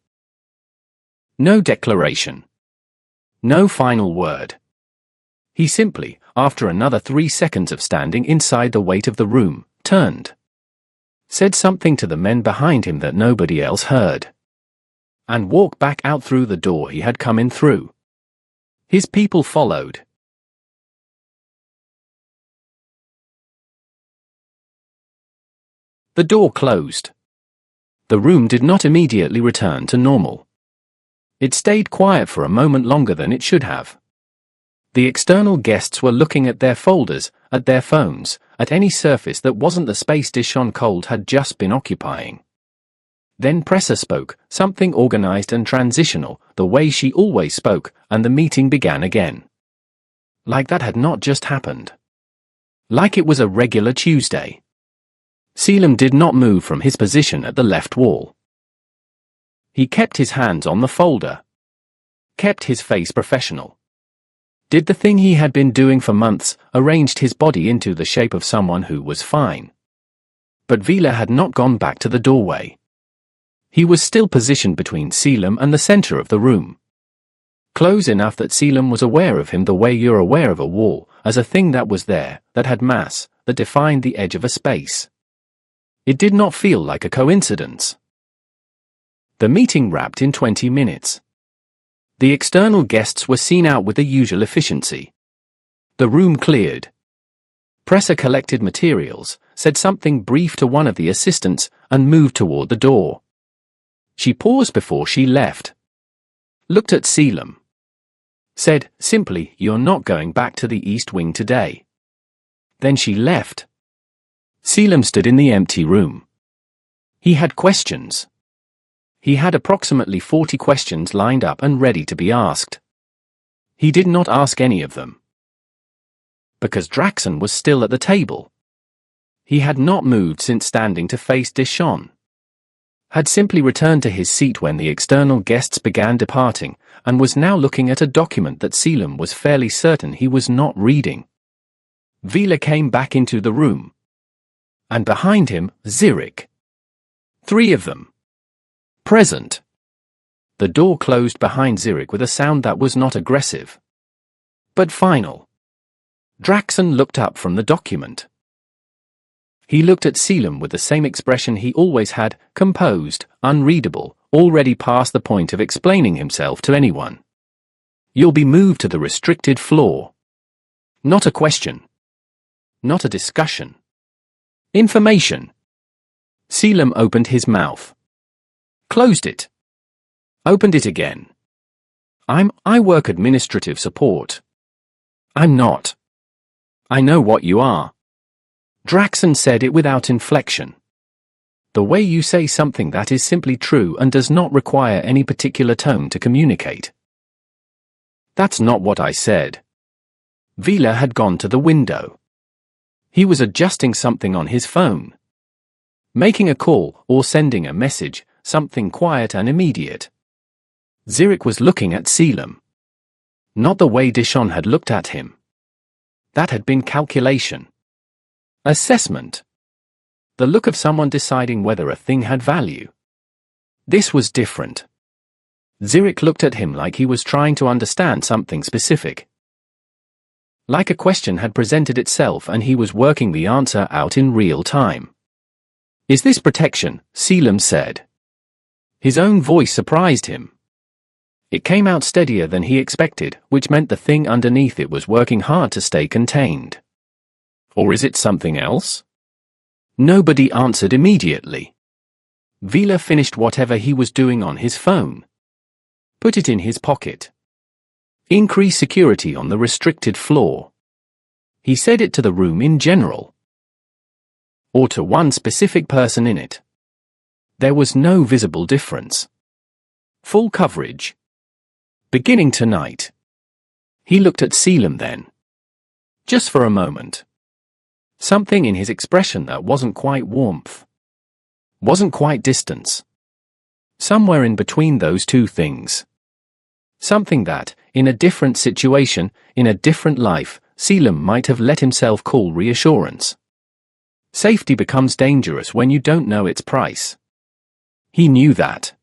No declaration. No final word. He simply, after another 3 seconds of standing inside the weight of the room, turned. Said something to the men behind him that nobody else heard. And walked back out through the door he had come in through. His people followed. The door closed. The room did not immediately return to normal. It stayed quiet for a moment longer than it should have. The external guests were looking at their folders, at their phones, at any surface that wasn't the space Dishon Colt had just been occupying. Then Presser spoke, something organized and transitional, the way she always spoke, and the meeting began again. Like that had not just happened. Like it was a regular Tuesday. Selim did not move from his position at the left wall. He kept his hands on the folder. Kept his face professional. Did the thing he had been doing for months, arranged his body into the shape of someone who was fine. But Vila had not gone back to the doorway. He was still positioned between Selim and the center of the room. Close enough that Selim was aware of him the way you're aware of a wall, as a thing that was there, that had mass, that defined the edge of a space. It did not feel like a coincidence. The meeting wrapped in 20 minutes. The external guests were seen out with the usual efficiency. The room cleared. Presser collected materials, said something brief to one of the assistants, and moved toward the door. She paused before she left. Looked at Selim. Said, simply, "You're not going back to the East Wing today." Then she left. Selim stood in the empty room. He had questions. He had approximately 40 questions lined up and ready to be asked. He did not ask any of them. Because Draxon was still at the table. He had not moved since standing to face Dishon. Had simply returned to his seat when the external guests began departing, and was now looking at a document that Selim was fairly certain he was not reading. Vila came back into the room. And behind him, Zirik. 3 of them. Present. The door closed behind Zirik with a sound that was not aggressive, but final. Draxon looked up from the document. He looked at Selim with the same expression he always had, composed, unreadable, already past the point of explaining himself to anyone. "You'll be moved to the restricted floor." Not a question. Not a discussion. Information. Selim opened his mouth. Closed it. Opened it again. I work administrative support. I'm not. I know what you are. Draxon said it without inflection. The way you say something that is simply true and does not require any particular tone to communicate. That's not what I said. Vila had gone to the window. He was adjusting something on his phone. Making a call or sending a message, something quiet and immediate. Zirik was looking at Selim. Not the way Dishon had looked at him. That had been calculation. Assessment. The look of someone deciding whether a thing had value. This was different. Zurich looked at him like he was trying to understand something specific. Like a question had presented itself and he was working the answer out in real time. Is this protection? Selim said. His own voice surprised him. It came out steadier than he expected, which meant the thing underneath it was working hard to stay contained. Or is it something else? Nobody answered immediately. Vila finished whatever he was doing on his phone. Put it in his pocket. Increase security on the restricted floor. He said it to the room in general. Or to one specific person in it. There was no visible difference. Full coverage. Beginning tonight. He looked at Selim then. Just for a moment. Something in his expression that wasn't quite warmth. Wasn't quite distance. Somewhere in between those two things. Something that, in a different situation, in a different life, Selim might have let himself call reassurance. Safety becomes dangerous when you don't know its price. He knew that.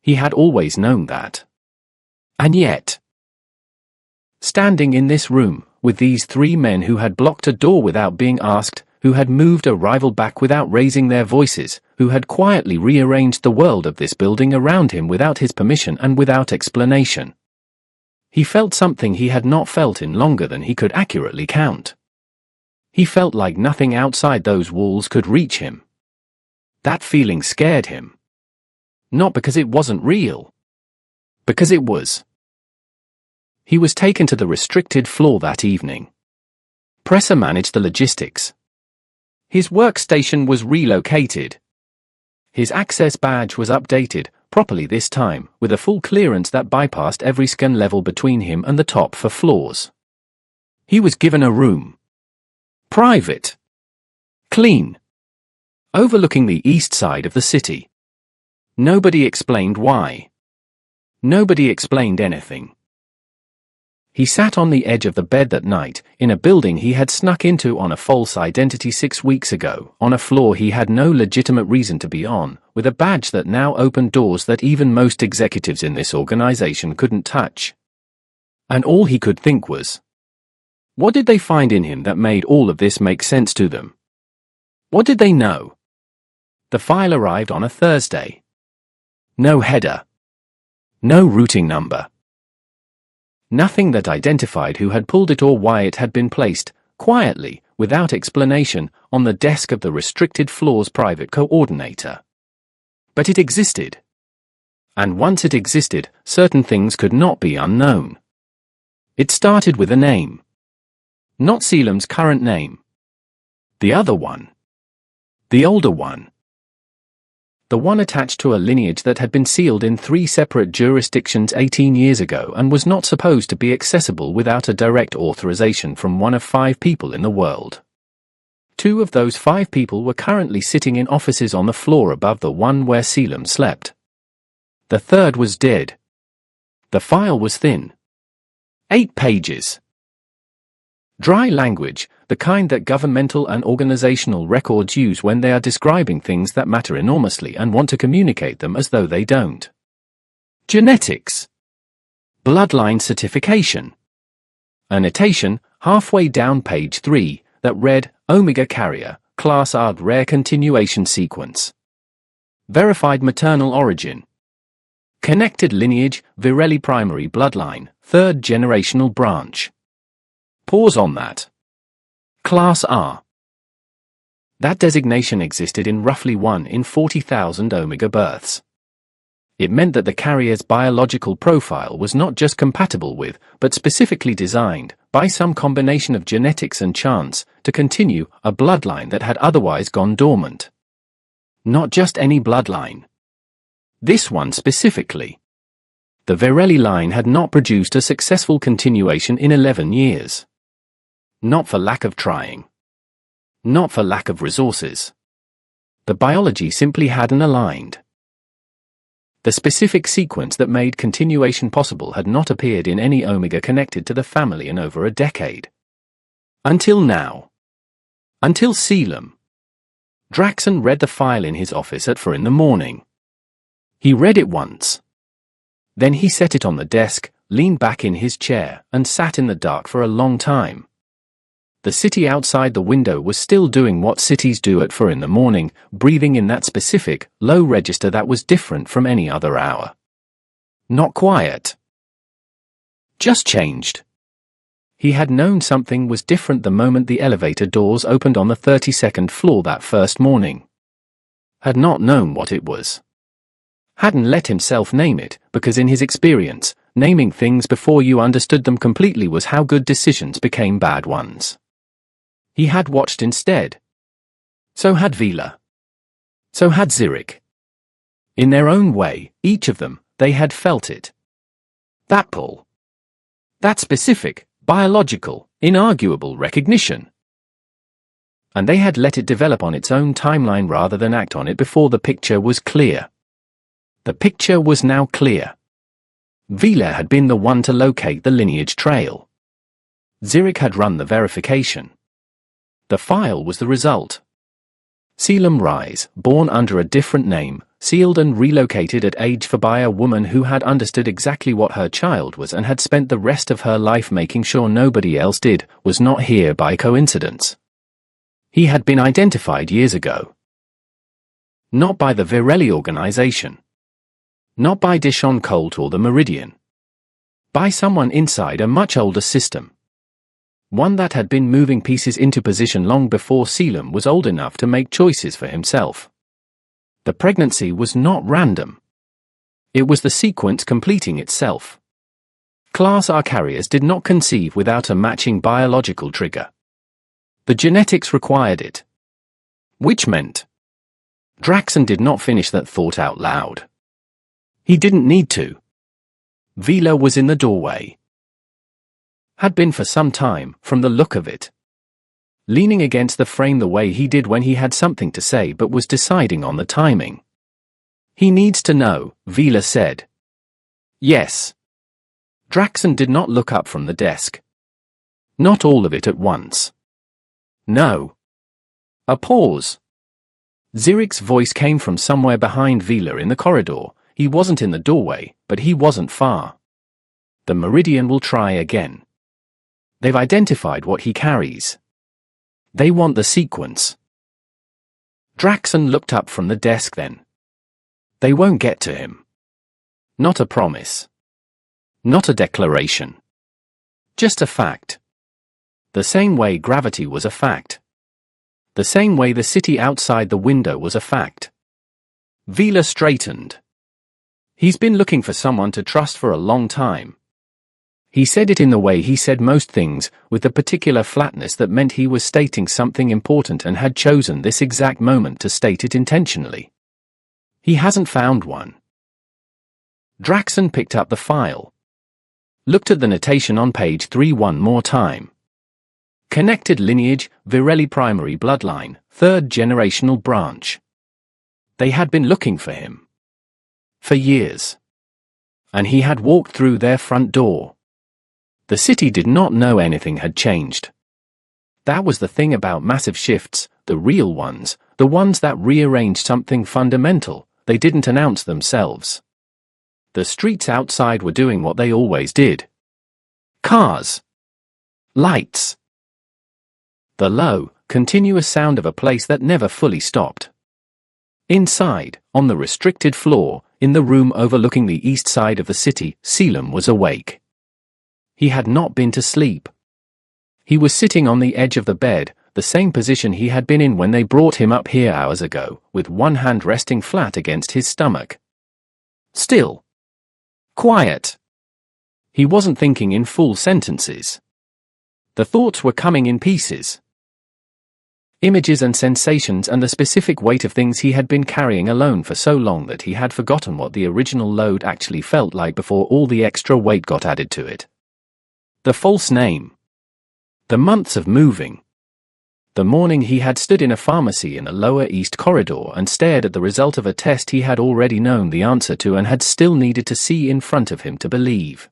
He had always known that. And yet, standing in this room, with these three men who had blocked a door without being asked, who had moved a rival back without raising their voices, who had quietly rearranged the world of this building around him without his permission and without explanation. He felt something he had not felt in longer than he could accurately count. He felt like nothing outside those walls could reach him. That feeling scared him. Not because it wasn't real. Because it was. He was taken to the restricted floor that evening. Presser managed the logistics. His workstation was relocated. His access badge was updated, properly this time, with a full clearance that bypassed every scan level between him and the top for floors. He was given a room. Private. Clean. Overlooking the east side of the city. Nobody explained why. Nobody explained anything. He sat on the edge of the bed that night, in a building he had snuck into on a false identity 6 weeks ago, on a floor he had no legitimate reason to be on, with a badge that now opened doors that even most executives in this organization couldn't touch. And all he could think was, what did they find in him that made all of this make sense to them? What did they know? The file arrived on a Thursday. No header. No routing number. Nothing that identified who had pulled it or why it had been placed, quietly, without explanation, on the desk of the restricted floor's private coordinator. But it existed. And once it existed, certain things could not be unknown. It started with a name. Not Selim's current name. The other one. The older one. The one attached to a lineage that had been sealed in 3 separate jurisdictions 18 years ago and was not supposed to be accessible without a direct authorization from one of 5 people in the world. 2 of those 5 people were currently sitting in offices on the floor above the one where Selim slept. The third was dead. The file was thin. 8 pages. Dry language, the kind that governmental and organizational records use when they are describing things that matter enormously and want to communicate them as though they don't. Genetics. Bloodline certification. Annotation, halfway down page 3, that read, Omega carrier, class R rare continuation sequence. Verified maternal origin. Connected lineage, Virelli primary bloodline, 3rd generational branch. Pause on that. Class R. That designation existed in roughly 1 in 40,000 Omega births. It meant that the carrier's biological profile was not just compatible with, but specifically designed, by some combination of genetics and chance, to continue a bloodline that had otherwise gone dormant. Not just any bloodline. This one specifically. The Virelli line had not produced a successful continuation in 11 years. Not for lack of trying. Not for lack of resources. The biology simply hadn't aligned. The specific sequence that made continuation possible had not appeared in any Omega connected to the family in over a decade. Until now. Until Selim. Draxon read the file in his office at 4 in the morning. He read it once. Then he set it on the desk, leaned back in his chair, and sat in the dark for a long time. The city outside the window was still doing what cities do at 4 in the morning, breathing in that specific, low register that was different from any other hour. Not quiet. Just changed. He had known something was different the moment the elevator doors opened on the 32nd floor that first morning. Had not known what it was. Hadn't let himself name it, because in his experience, naming things before you understood them completely was how good decisions became bad ones. He had watched instead. So had Vila. So had Zurich. In their own way, each of them, they had felt it. That pull. That specific, biological, inarguable recognition. And they had let it develop on its own timeline rather than act on it before the picture was clear. The picture was now clear. Vila had been the one to locate the lineage trail. Zurich had run the verification. The file was the result. Selim Rise, born under a different name, sealed and relocated at age 4 by a woman who had understood exactly what her child was and had spent the rest of her life making sure nobody else did, was not here by coincidence. He had been identified years ago. Not by the Virelli organization. Not by Dishon Colt or the Meridian. By someone inside a much older system. One that had been moving pieces into position long before Selim was old enough to make choices for himself. The pregnancy was not random. It was the sequence completing itself. Class R carriers did not conceive without a matching biological trigger. The genetics required it. Which meant. Draxon did not finish that thought out loud. He didn't need to. Vila was in the doorway. Had been for some time, from the look of it. Leaning against the frame the way he did when he had something to say but was deciding on the timing. He needs to know, Vila said. Yes. Draxon did not look up from the desk. Not all of it at once. No. A pause. Zurich's voice came from somewhere behind Vila in the corridor. He wasn't in the doorway, but he wasn't far. The Meridian will try again. They've identified what he carries. They want the sequence. Draxon looked up from the desk then. They won't get to him. Not a promise. Not a declaration. Just a fact. The same way gravity was a fact. The same way the city outside the window was a fact. Vila straightened. He's been looking for someone to trust for a long time. He said it in the way he said most things, with the particular flatness that meant he was stating something important and had chosen this exact moment to state it intentionally. He hasn't found one. Draxon picked up the file. Looked at the notation on page 3 one more time. Connected lineage, Virelli primary bloodline, 3rd generational branch. They had been looking for him. For years. And he had walked through their front door. The city did not know anything had changed. That was the thing about massive shifts, the real ones, the ones that rearranged something fundamental. They didn't announce themselves. The streets outside were doing what they always did. Cars. Lights. The low, continuous sound of a place that never fully stopped. Inside, on the restricted floor, in the room overlooking the east side of the city, Selim was awake. He had not been to sleep. He was sitting on the edge of the bed, the same position he had been in when they brought him up here hours ago, with one hand resting flat against his stomach. Still. Quiet. He wasn't thinking in full sentences. The thoughts were coming in pieces. Images and sensations and the specific weight of things he had been carrying alone for so long that he had forgotten what the original load actually felt like before all the extra weight got added to it. The false name. The months of moving. The morning he had stood in a pharmacy in the Lower East Corridor and stared at the result of a test he had already known the answer to and had still needed to see in front of him to believe.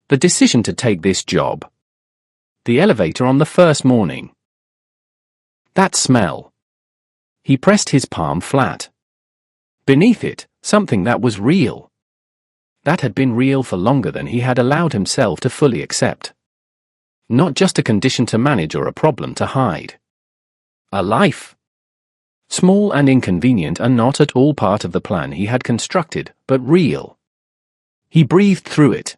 The decision to take this job. The elevator on the first morning. That smell. He pressed his palm flat. Beneath it, something that was real. That had been real for longer than he had allowed himself to fully accept. Not just a condition to manage or a problem to hide. A life. Small and inconvenient and not at all part of the plan he had constructed, but real. He breathed through it.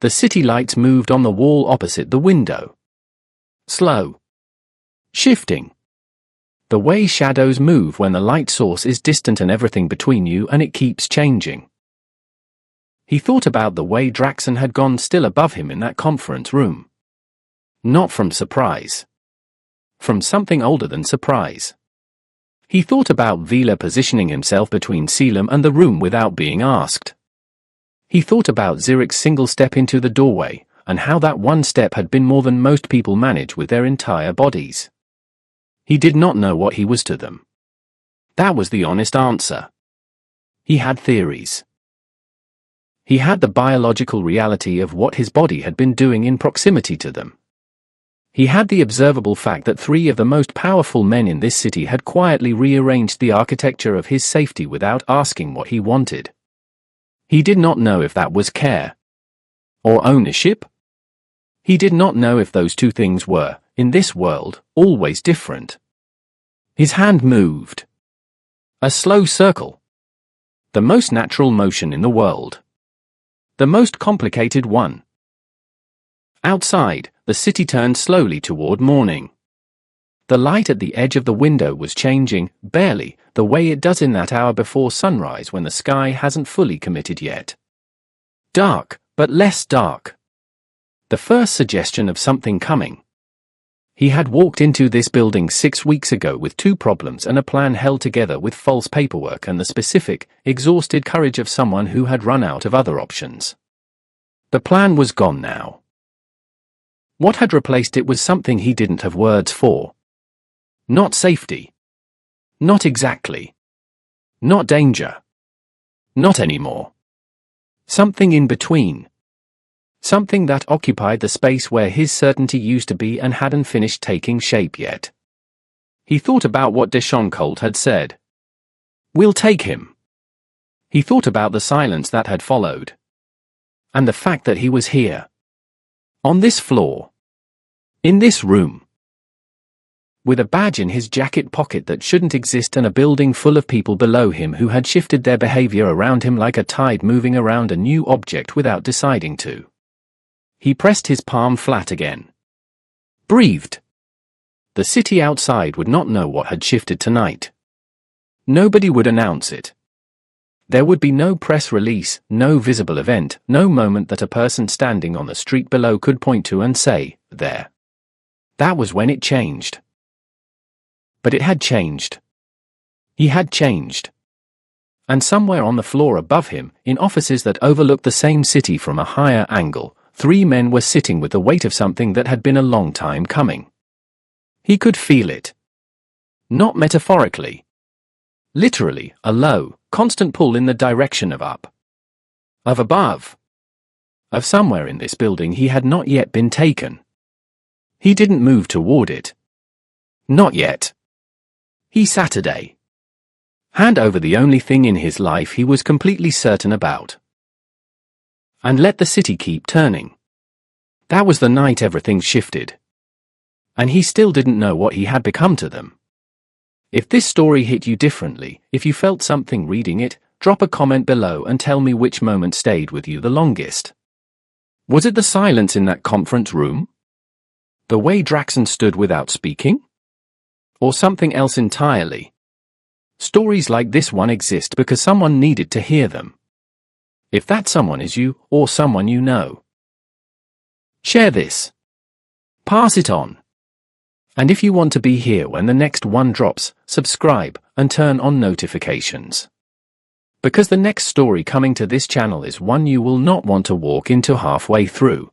The city lights moved on the wall opposite the window. Slow. Shifting. The way shadows move when the light source is distant and everything between you and it keeps changing. He thought about the way Draxon had gone still above him in that conference room. Not from surprise. From something older than surprise. He thought about Vila positioning himself between Selim and the room without being asked. He thought about Zirich's single step into the doorway, and how that one step had been more than most people manage with their entire bodies. He did not know what he was to them. That was the honest answer. He had theories. He had the biological reality of what his body had been doing in proximity to them. He had the observable fact that 3 of the most powerful men in this city had quietly rearranged the architecture of his safety without asking what he wanted. He did not know if that was care. Or ownership? He did not know if those 2 things were, in this world, always different. His hand moved. A slow circle. The most natural motion in the world. The most complicated one. Outside, the city turned slowly toward morning. The light at the edge of the window was changing, barely, the way it does in that hour before sunrise when the sky hasn't fully committed yet. Dark, but less dark. The first suggestion of something coming. He had walked into this building 6 weeks ago with 2 problems and a plan held together with false paperwork and the specific, exhausted courage of someone who had run out of other options. The plan was gone now. What had replaced it was something he didn't have words for. Not safety. Not exactly. Not danger. Not anymore. Something in between. Something that occupied the space where his certainty used to be and hadn't finished taking shape yet. He thought about what Deshaun Colt had said. "We'll take him." He thought about the silence that had followed. And the fact that he was here. On this floor. In this room. With a badge in his jacket pocket that shouldn't exist and a building full of people below him who had shifted their behavior around him like a tide moving around a new object without deciding to. He pressed his palm flat again. Breathed. The city outside would not know what had shifted tonight. Nobody would announce it. There would be no press release, no visible event, no moment that a person standing on the street below could point to and say, "There." That was when it changed. But it had changed. He had changed. And somewhere on the floor above him, in offices that overlooked the same city from a higher angle, 3 men were sitting with the weight of something that had been a long time coming. He could feel it. Not metaphorically. Literally, a low, constant pull in the direction of up. Of above. Of somewhere in this building he had not yet been taken. He didn't move toward it. Not yet. He Saturday. Hand over the only thing in his life he was completely certain about. And let the city keep turning. That was the night everything shifted. And he still didn't know what he had become to them. If this story hit you differently, if you felt something reading it, drop a comment below and tell me which moment stayed with you the longest. Was it the silence in that conference room? The way Draxon stood without speaking? Or something else entirely? Stories like this one exist because someone needed to hear them. If that someone is you, or someone you know. Share this. Pass it on. And if you want to be here when the next one drops, subscribe and turn on notifications. Because the next story coming to this channel is one you will not want to walk into halfway through.